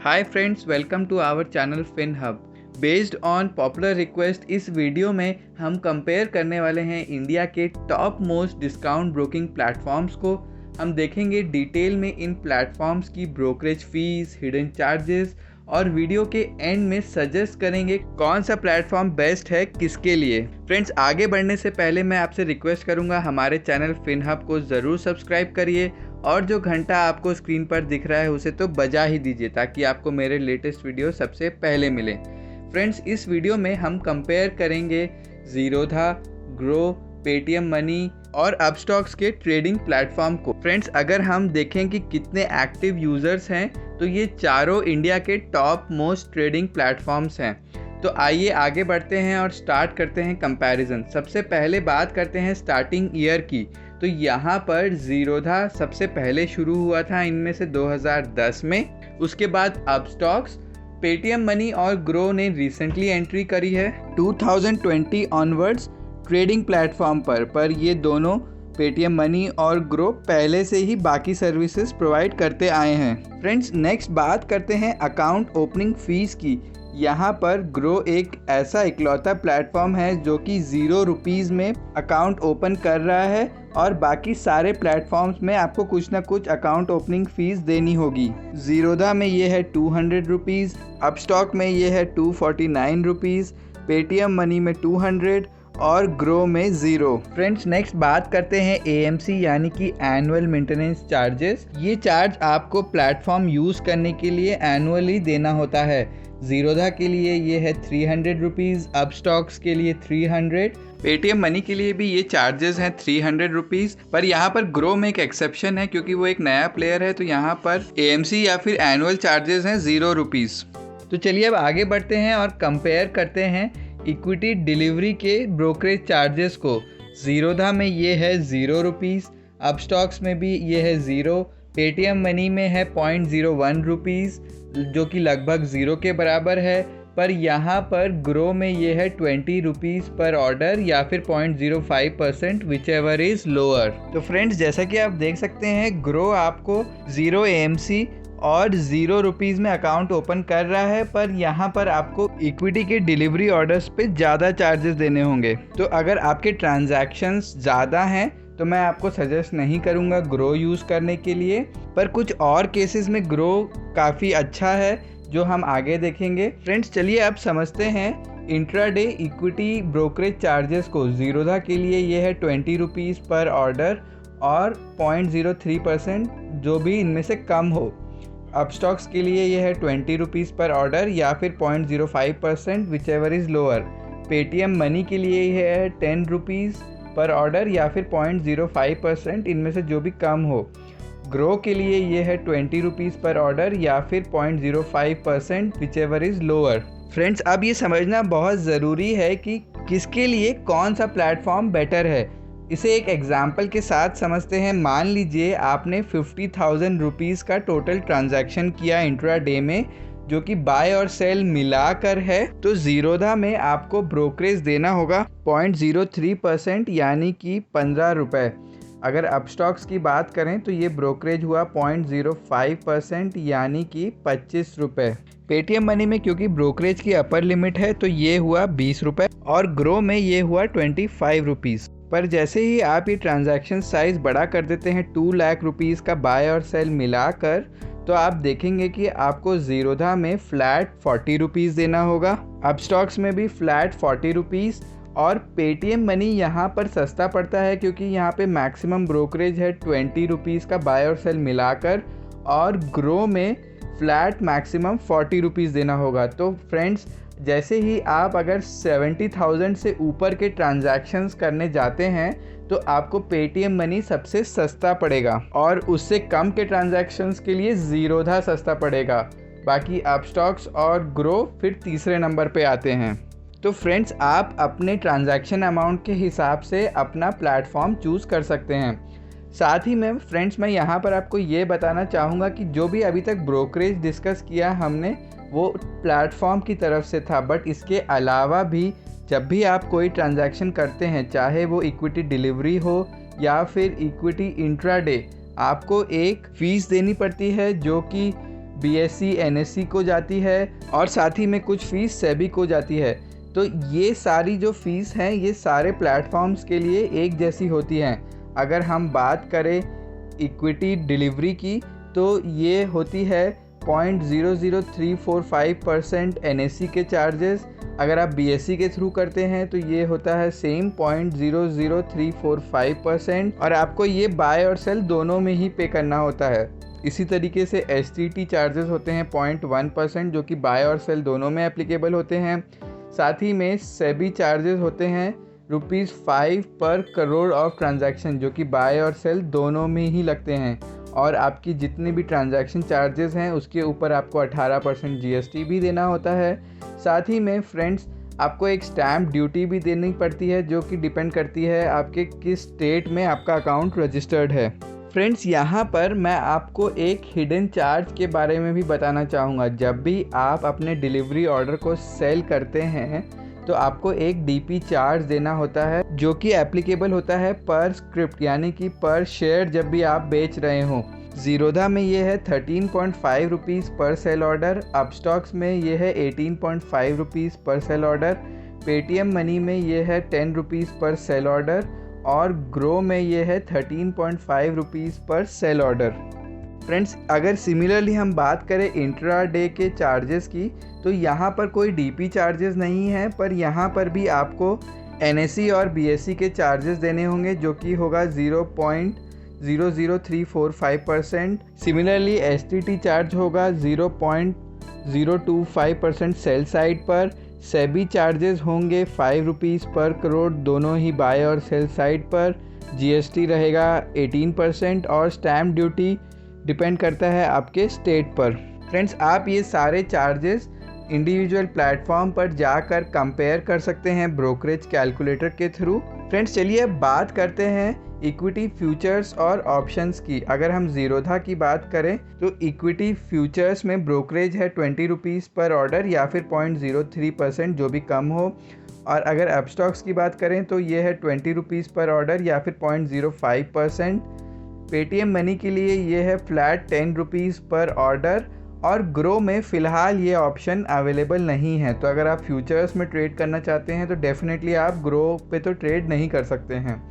Hi friends, welcome to our channel Fin Hub. Based on popular request इस video में हम compare करने वाले हैं इंडिया के top most discount broking platforms को। हम देखेंगे डिटेल में इन प्लेटफॉर्म्स की ब्रोकरेज फीस, हिडन चार्जेस और वीडियो के एंड में सजेस्ट करेंगे कौन सा प्लेटफॉर्म बेस्ट है किसके लिए। फ्रेंड्स, आगे बढ़ने से पहले मैं आपसे रिक्वेस्ट करूंगा हमारे चैनल फिन हब को ज़रूर सब्सक्राइब करिए और जो घंटा आपको स्क्रीन पर दिख रहा है उसे तो बजा ही दीजिए ताकि आपको मेरे लेटेस्ट वीडियो सबसे पहले मिले। फ्रेंड्स, इस वीडियो में हम कंपेयर करेंगे ज़ीरोधा, ग्रो, पेटीएम मनी और अपस्टॉक्स के ट्रेडिंग प्लेटफॉर्म को। फ्रेंड्स, अगर हम देखें कि कितने एक्टिव यूज़र्स हैं तो ये चारों इंडिया के टॉप मोस्ट ट्रेडिंग प्लेटफॉर्म्स हैं। तो आइए आगे बढ़ते हैं और स्टार्ट करते हैं कंपैरिजन। सबसे पहले बात करते हैं स्टार्टिंग ईयर की। तो यहाँ पर ज़ीरोधा सबसे पहले शुरू हुआ था इनमें से 2010 में। उसके बाद अपस्टॉक्स, पेटीएम मनी और ग्रो ने रिसेंटली एंट्री करी है 2020 ऑनवर्ड्स ट्रेडिंग प्लेटफॉर्म पर ये दोनों पेटीएम मनी और ग्रो पहले से ही बाकी सर्विसेज प्रोवाइड करते आए हैं। फ्रेंड्स, नेक्स्ट बात करते हैं अकाउंट ओपनिंग फीस की। यहाँ पर ग्रो एक ऐसा इकलौता प्लेटफॉर्म है जो कि ₹0 में अकाउंट ओपन कर रहा है और बाकी सारे प्लेटफॉर्म्स में आपको कुछ ना कुछ अकाउंट ओपनिंग फ़ीस देनी होगी। ज़ीरोधा में ये है ₹200, अपस्टॉक में ये है ₹249, पेटीएम मनी में 200 और ग्रो में 0। फ्रेंड्स, नेक्स्ट बात करते हैं AMC यानी कि एनुअल मेंटेनेंस चार्जेस। ये चार्ज आपको प्लेटफॉर्म यूज़ करने के लिए एनुअली देना होता है। ज़ीरोधा के लिए ये है ₹300, अपस्टॉक्स के लिए 300, पेटीएम मनी के लिए भी ये चार्जेस हैं ₹300। पर यहाँ पर ग्रो में एक एक्सेप्शन है क्योंकि वो एक नया प्लेयर है, तो यहाँ पर AMC या फिर एनुअल चार्जेस हैं ₹0। तो चलिए अब आगे बढ़ते हैं और कंपेयर करते हैं इक्विटी डिलीवरी के ब्रोकरेज चार्जेस को। ज़ीरोधा में ये है ₹0, अपस्टॉक्स में भी ये है 0, पेटीएम मनी में है ₹0.01 जो कि लगभग 0 के बराबर है। पर यहाँ पर ग्रो में ये है ₹20 पर ऑर्डर या फिर 0.05%, विच एवर इज़ लोअर। तो फ्रेंड्स, जैसा कि आप देख सकते हैं ग्रो आपको 0 AMC और ₹0 में अकाउंट ओपन कर रहा है, पर यहाँ पर आपको इक्विटी के डिलीवरी ऑर्डर्स पे ज़्यादा चार्जेस देने होंगे। तो अगर आपके ट्रांजैक्शंस ज़्यादा हैं तो मैं आपको सजेस्ट नहीं करूँगा ग्रो यूज़ करने के लिए। पर कुछ और केसेस में ग्रो काफ़ी अच्छा है जो हम आगे देखेंगे। फ्रेंड्स, चलिए अब समझते हैं इंट्राडे इक्विटी ब्रोकरेज चार्जेस को। ज़ीरोधा के लिए ये है ₹20 पर ऑर्डर और 0.03% जो भी इनमें से कम हो। अपस्टॉक्स के लिए ये है ₹20 पर ऑर्डर या फिर 0.05%, which ever is lower. Paytm money के लिए ये है ₹10 पर ऑर्डर या फिर 0.05%, इनमें से जो भी कम हो। ग्रो के लिए ये है ₹20 पर ऑर्डर या फिर 0.05%, which ever is lower. Friends, अब ये समझना बहुत ज़रूरी है कि किसके लिए कौन सा प्लेटफॉर्म बेटर है। इसे एक एग्जाम्पल के साथ समझते हैं। मान लीजिए आपने ₹50,000 का टोटल ट्रांजैक्शन किया इंट्राडे में, जो कि बाय और सेल मिलाकर है। तो ज़ीरोधा में आपको ब्रोकरेज देना होगा 0.03% यानी कि ₹15। अगर अपस्टॉक्स की बात करें तो ये ब्रोकरेज हुआ 0.05% यानी कि ₹25। पेटीएम मनी में क्योंकि ब्रोकरेज की अपर लिमिट है तो ये हुआ ₹20 और ग्रो में ये हुआ ₹25। पर जैसे ही आप ये ट्रांजैक्शन साइज बड़ा कर देते हैं 2 लाख रुपीज़ का बाय और सेल मिलाकर, तो आप देखेंगे कि आपको ज़ीरोधा में फ्लैट ₹40 देना होगा, अपस्टॉक्स में भी फ्लैट ₹40 और पेटीएम मनी यहाँ पर सस्ता पड़ता है क्योंकि यहाँ पे मैक्सिमम ब्रोकरेज है ₹20 का बाय और सेल मिलाकर, और ग्रो में फ्लैट मैक्सिमम ₹40 देना होगा। तो फ्रेंड्स, जैसे ही आप अगर 70,000 से ऊपर के ट्रांजैक्शंस करने जाते हैं तो आपको पेटीएम मनी सबसे सस्ता पड़ेगा और उससे कम के ट्रांजैक्शंस के लिए ज़ीरोधा सस्ता पड़ेगा। बाकी अपस्टॉक्स और ग्रो फिर तीसरे नंबर पे आते हैं। तो फ्रेंड्स, आप अपने ट्रांजैक्शन अमाउंट के हिसाब से अपना प्लेटफॉर्म चूज़ कर सकते हैं। साथ ही में फ्रेंड्स, मैं यहाँ पर आपको ये बताना चाहूँगा कि जो भी अभी तक ब्रोकरेज डिस्कस किया हमने वो प्लेटफॉर्म की तरफ से था, बट इसके अलावा भी जब भी आप कोई ट्रांजैक्शन करते हैं, चाहे वो इक्विटी डिलीवरी हो या फिर इक्विटी इंट्राडे, आपको एक फ़ीस देनी पड़ती है जो कि BSE NSE को जाती है और साथ ही में कुछ फ़ीस सेबी को जाती है। तो ये सारी जो फ़ीस हैं ये सारे प्लेटफॉर्म्स के लिए एक जैसी होती हैं। अगर हम बात करें इक्विटी डिलीवरी की तो ये होती है 0.00345% NSE के चार्जेस। अगर आप BSE के थ्रू करते हैं तो ये होता है सेम 0.00345% और आपको ये बाय और सेल दोनों में ही पे करना होता है। इसी तरीके से STT चार्जेस होते हैं 0.1% जो कि बाय और सेल दोनों में एप्लीकेबल होते हैं। साथ ही में सेबी चार्जेस होते हैं ₹5 पर करोड़ ऑफ ट्रांजैक्शन जो कि बाय और सेल दोनों में ही लगते हैं। और आपकी जितनी भी ट्रांजैक्शन चार्जेस हैं उसके ऊपर आपको 18% GST भी देना होता है। साथ ही में फ्रेंड्स आपको एक स्टैम्प ड्यूटी भी देनी पड़ती है जो कि डिपेंड करती है आपके किस स्टेट में आपका अकाउंट रजिस्टर्ड है। फ्रेंड्स यहाँ पर मैं आपको एक हिडन चार्ज के बारे में भी बताना चाहूँगा। जब भी आप अपने डिलीवरी ऑर्डर को सेल करते हैं तो आपको एक DP चार्ज देना होता है जो कि एप्लीकेबल होता है पर स्क्रिप्ट यानी कि पर शेयर जब भी आप बेच रहे हो। ज़ीरोधा में ये है 13.5 रुपीज़ पर सेल ऑर्डर, अपस्टॉक्स में ये है 18.5 रुपीज़ पर सेल ऑर्डर, पेटीएम मनी में ये है 10 रुपीज़ पर सेल ऑर्डर और ग्रो में ये है 13.5 रुपीज़ पर सेल ऑर्डर। फ्रेंड्स अगर सिमिलरली हम बात करें इंट्रा डे के चार्जेस की तो यहाँ पर कोई DP चार्जेस नहीं है, पर यहाँ पर भी आपको NSE और BSE के चार्जेस देने होंगे जो कि होगा 0.00345%। सिमिलरली STT चार्ज होगा 0.025% सेल साइड पर। सेबी चार्जेस होंगे 5 रुपीज़ पर करोड़ दोनों ही बाय और सेल साइड पर। GST रहेगा 18% और स्टैम्प ड्यूटी डिपेंड करता है आपके स्टेट पर। फ्रेंड्स आप ये सारे चार्जेस इंडिविजुअल प्लेटफॉर्म पर जाकर कंपेयर कर सकते हैं ब्रोकरेज कैलकुलेटर के थ्रू। फ्रेंड्स चलिए अब बात करते हैं इक्विटी फ्यूचर्स और ऑप्शंस की। अगर हम ज़ीरोधा की बात करें तो इक्विटी फ्यूचर्स में ब्रोकरेज है 20 रुपीज़ पर ऑर्डर या फिर 0.03% जो भी कम हो। और अगर अपस्टॉक्स की बात करें तो ये है 20 रुपीज़ पर ऑर्डर या फिर 0.05%। पेटीएम मनी के लिए ये है फ्लैट 10 रुपीज़ पर ऑर्डर और ग्रो में फ़िलहाल ये ऑप्शन अवेलेबल नहीं है। तो अगर आप फ्यूचर्स में ट्रेड करना चाहते हैं तो डेफिनेटली आप ग्रो पे तो ट्रेड नहीं कर सकते हैं।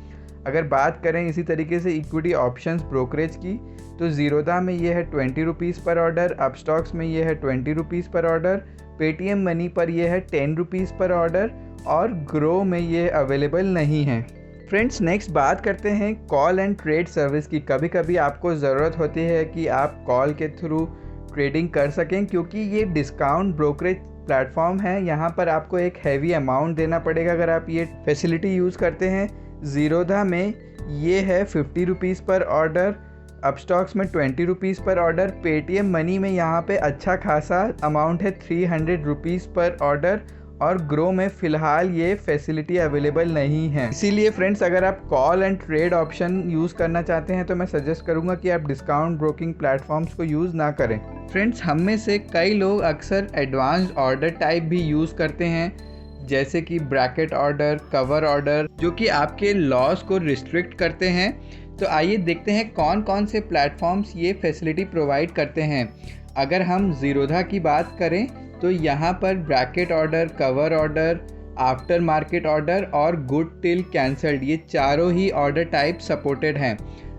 अगर बात करें इसी तरीके से इक्विटी ऑप्शंस ब्रोकरेज की तो ज़ीरोधा में ये है 20 रुपीज़ पर ऑर्डर, अपस्टॉक्स में ये है 20 रुपीज़ पर ऑर्डर, पेटीएम मनी पर ये है 10 रुपीज़ पर ऑर्डर और ग्रो में ये अवेलेबल नहीं है। फ्रेंड्स नेक्स्ट बात करते हैं कॉल एंड ट्रेड सर्विस की। कभी कभी आपको ज़रूरत होती है कि आप कॉल के थ्रू ट्रेडिंग कर सकें क्योंकि ये डिस्काउंट ब्रोकरेज प्लेटफॉर्म है। यहाँ पर आपको एक हैवी अमाउंट देना पड़ेगा अगर आप ये फैसिलिटी यूज़ करते हैं। ज़ीरोधा में ये है 50 रुपीज़ पर ऑर्डर, अपस्टॉक्स में 20 रुपीज़ पर ऑर्डर, पेटीएम मनी में यहाँ पे अच्छा खासा अमाउंट है 300 रुपीज़ पर ऑर्डर और ग्रो में फ़िलहाल ये फैसिलिटी अवेलेबल नहीं है। इसीलिए फ्रेंड्स अगर आप call and trade option use करना चाहते हैं तो मैं सजेस्ट करूँगा कि आप डिस्काउंट ब्रोकिंग प्लेटफॉर्म्स को यूज़ ना करें। फ्रेंड्स हम में से कई लोग अक्सर एडवांस्ड ऑर्डर टाइप भी यूज़ करते हैं जैसे कि ब्रैकेट ऑर्डर, कवर ऑर्डर जो कि आपके लॉस को रिस्ट्रिक्ट करते हैं। तो आइए देखते हैं कौन कौन से प्लेटफॉर्म्स ये फैसिलिटी प्रोवाइड करते हैं। अगर हम ज़ीरोधा की बात करें तो यहाँ पर bracket order, cover order, after market order और गुड टिल कैंसल्ड ये चारों ही ऑर्डर टाइप सपोर्टेड हैं।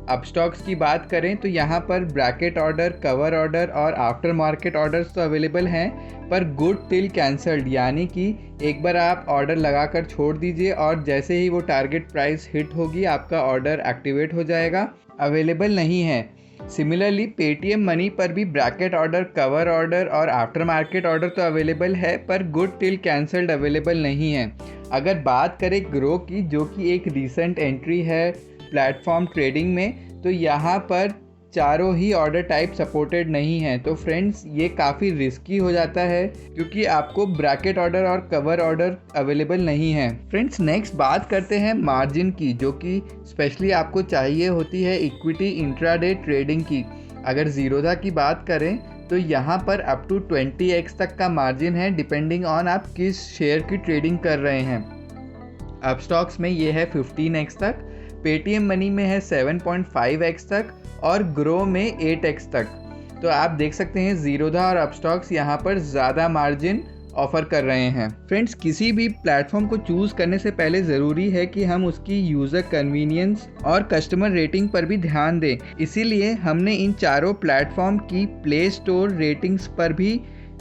अपस्टॉक्स की बात करें तो यहाँ पर ब्रैकेट ऑर्डर, कवर ऑर्डर और आफ्टर मार्केट ऑर्डर्स तो अवेलेबल हैं, पर गुड टिल कैंसल्ड यानी कि एक बार आप ऑर्डर लगाकर छोड़ दीजिए और जैसे ही वो टारगेट प्राइस हिट होगी आपका ऑर्डर एक्टिवेट हो जाएगा, अवेलेबल नहीं है। सिमिलरली पेटीएम मनी पर भी ब्रैकेट ऑर्डर, कवर ऑर्डर और आफ्टर मार्केट ऑर्डर तो अवेलेबल है पर गुड टिल कैंसल्ड अवेलेबल नहीं है। अगर बात करें ग्रो की जो कि एक रीसेंट एंट्री है प्लेटफॉर्म ट्रेडिंग में, तो यहाँ पर चारों ही ऑर्डर टाइप सपोर्टेड नहीं है। तो फ्रेंड्स ये काफ़ी रिस्की हो जाता है क्योंकि आपको ब्रैकेट ऑर्डर और कवर ऑर्डर अवेलेबल नहीं है। फ्रेंड्स नेक्स्ट बात करते हैं मार्जिन की जो कि स्पेशली आपको चाहिए होती है इक्विटी इंट्राडे ट्रेडिंग की। अगर ज़ीरोधा की बात करें तो यहाँ पर अप टू 20x तक का मार्जिन है डिपेंडिंग ऑन आप किस शेयर की ट्रेडिंग कर रहे हैं। अपस्टॉक्स में ये है 15x तक, पेटीएम मनी में है 7.5x तक और ग्रो में 8x तक। तो आप देख सकते हैं ज़ीरोधा और अपस्टॉक्स यहाँ पर ज़्यादा मार्जिन ऑफर कर रहे हैं। फ्रेंड्स, किसी भी प्लेटफॉर्म को चूज़ करने से पहले ज़रूरी है कि हम उसकी यूज़र कन्वीनियंस और कस्टमर रेटिंग पर भी ध्यान दें। इसीलिए हमने इन चारों प्लेटफॉर्म की प्ले स्टोर रेटिंग्स पर भी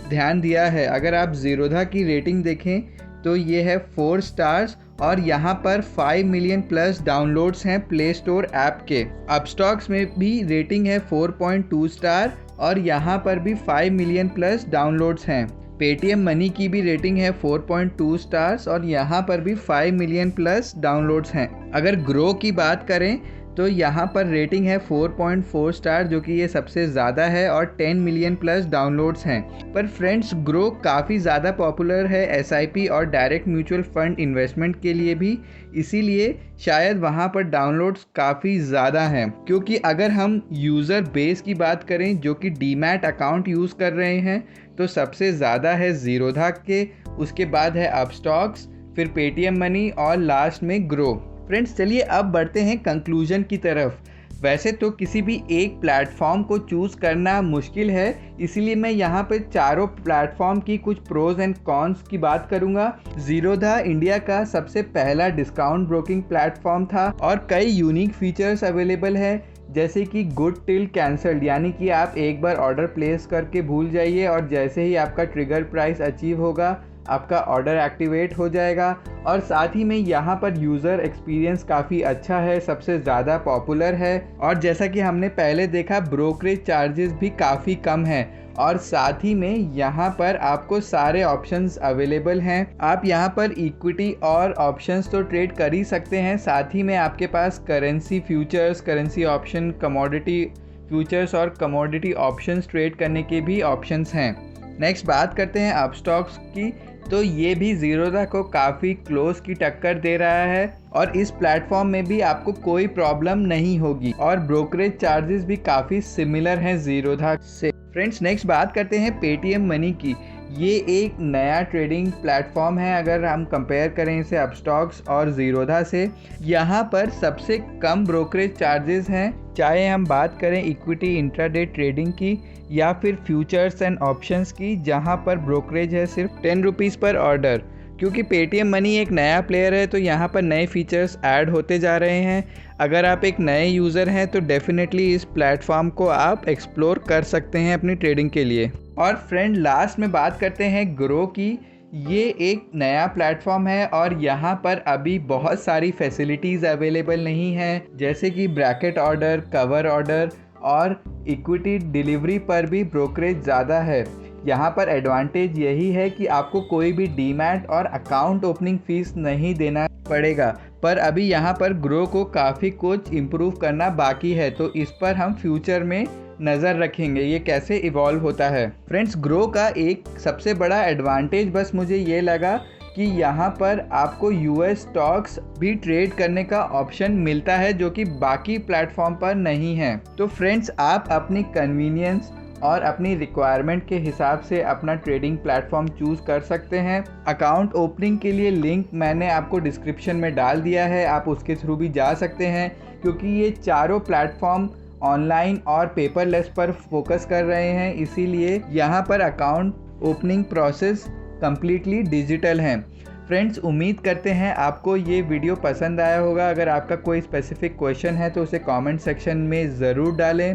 ध्यान दिया है। अगर आप ज़ीरोधा की रेटिंग देखें तो ये है 4 स्टार्स और यहाँ पर 5 मिलियन प्लस डाउनलोड्स हैं प्ले स्टोर ऐप के। अपस्टॉक्स में भी रेटिंग है 4.2 स्टार और यहाँ पर भी 5 मिलियन प्लस डाउनलोड्स हैं। पेटीएम मनी की भी रेटिंग है 4.2 स्टार्स और यहाँ पर भी 5 मिलियन प्लस डाउनलोड्स हैं। अगर ग्रो की बात करें तो यहाँ पर रेटिंग है 4.4 स्टार, जो कि ये सबसे ज़्यादा है और 10 मिलियन प्लस डाउनलोड्स हैं। पर फ्रेंड्स, ग्रो काफ़ी ज़्यादा पॉपुलर है एसआईपी और डायरेक्ट म्यूचुअल फंड इन्वेस्टमेंट के लिए भी, इसीलिए शायद वहाँ पर डाउनलोड्स काफ़ी ज़्यादा हैं। क्योंकि अगर हम यूज़र बेस की बात करें जो कि डीमैट अकाउंट यूज़ कर रहे हैं तो सबसे ज़्यादा है ज़ीरोधा के, उसके बाद है अपस्टॉक्स, फिर पेटीएम मनी और लास्ट में ग्रो। फ्रेंड्स, चलिए अब बढ़ते हैं कंक्लूजन की तरफ। वैसे तो किसी भी एक प्लेटफॉर्म को चूज़ करना मुश्किल है, इसीलिए मैं यहाँ पे चारों प्लेटफॉर्म की कुछ प्रोज एंड कॉन्स की बात करूँगा। ज़ीरोधा इंडिया का सबसे पहला डिस्काउंट ब्रोकिंग प्लेटफॉर्म था और कई यूनिक फीचर्स अवेलेबल है, जैसे कि गुड टिल कैंसल्ड, यानी कि आप एक बार ऑर्डर प्लेस करके भूल जाइए और जैसे ही आपका ट्रिगर प्राइस अचीव होगा आपका ऑर्डर एक्टिवेट हो जाएगा। और साथ ही में यहाँ पर यूज़र एक्सपीरियंस काफ़ी अच्छा है, सबसे ज़्यादा पॉपुलर है और जैसा कि हमने पहले देखा ब्रोकरेज चार्जेस भी काफ़ी कम है और साथ ही में यहाँ पर आपको सारे ऑप्शंस अवेलेबल हैं। आप यहाँ पर इक्विटी और ऑप्शंस तो ट्रेड कर ही सकते हैं, साथ ही में आपके पास currency futures, currency option, commodity futures और कमोडिटी ऑप्शंस ट्रेड करने के भी ऑप्शंस हैं। नेक्स्ट बात करते हैं अपस्टॉक्स की, तो ये भी ज़ीरोधा को काफ़ी क्लोज की टक्कर दे रहा है और इस प्लेटफॉर्म में भी आपको कोई प्रॉब्लम नहीं होगी और ब्रोकरेज चार्जेस भी काफ़ी सिमिलर हैं ज़ीरोधा से। फ्रेंड्स, नेक्स्ट बात करते हैं पेटीएम मनी की। ये एक नया ट्रेडिंग प्लेटफॉर्म है अगर हम कंपेयर करें इसे अपस्टॉक्स और ज़ीरोधा से। यहाँ पर सबसे कम ब्रोकरेज चार्जेस हैं, चाहे हम बात करें इक्विटी इंट्राडे ट्रेडिंग की या फिर फ्यूचर्स एंड ऑप्शंस की, जहाँ पर ब्रोकरेज है सिर्फ 10 रुपीज़ पर ऑर्डर। क्योंकि पेटीएम मनी एक नया प्लेयर है तो यहाँ पर नए फीचर्स ऐड होते जा रहे हैं। अगर आप एक नए यूज़र हैं तो डेफिनेटली इस प्लेटफॉर्म को आप एक्सप्लोर कर सकते हैं अपनी ट्रेडिंग के लिए। और फ्रेंड, लास्ट में बात करते हैं ग्रो की। ये एक नया प्लेटफॉर्म है और यहाँ पर अभी बहुत सारी फैसिलिटीज़ अवेलेबल नहीं हैं, जैसे कि ब्रैकेट ऑर्डर, कवर ऑर्डर और इक्विटी डिलीवरी पर भी ब्रोकरेज ज़्यादा है। यहाँ पर एडवांटेज यही है कि आपको कोई भी डीमैट और अकाउंट ओपनिंग फ़ीस नहीं देना पड़ेगा, पर अभी यहाँ पर ग्रो को काफ़ी कुछ इम्प्रूव करना बाकी है, तो इस पर हम फ्यूचर में नज़र रखेंगे ये कैसे इवॉल्व होता है। फ्रेंड्स, ग्रो का एक सबसे बड़ा एडवांटेज बस मुझे ये लगा कि यहाँ पर आपको यूएस स्टॉक्स भी ट्रेड करने का ऑप्शन मिलता है, जो कि बाकी प्लेटफॉर्म पर नहीं है। तो फ्रेंड्स, आप अपनी कन्वीनियंस और अपनी रिक्वायरमेंट के हिसाब से अपना ट्रेडिंग प्लेटफॉर्म चूज़ कर सकते हैं। अकाउंट ओपनिंग के लिए लिंक मैंने आपको डिस्क्रिप्शन में डाल दिया है, आप उसके थ्रू भी जा सकते हैं, क्योंकि ये चारों प्लेटफॉर्म ऑनलाइन और पेपरलेस पर फोकस कर रहे हैं, इसीलिए यहाँ पर account opening process completely digital हैं। फ्रेंड्स, उम्मीद करते हैं आपको ये वीडियो पसंद आया होगा। अगर आपका कोई स्पेसिफिक क्वेश्चन है तो उसे कमेंट सेक्शन में ज़रूर डालें।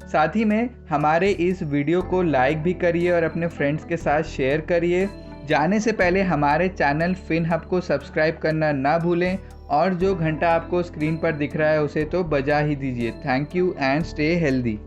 साथ ही में हमारे इस वीडियो को लाइक भी करिए और अपने फ्रेंड्स के साथ शेयर करिए। जाने से पहले हमारे चैनल फिनहब को सब्सक्राइब करना ना भूलें और जो घंटा आपको स्क्रीन पर दिख रहा है उसे तो बजा ही दीजिए। Thank you and stay healthy.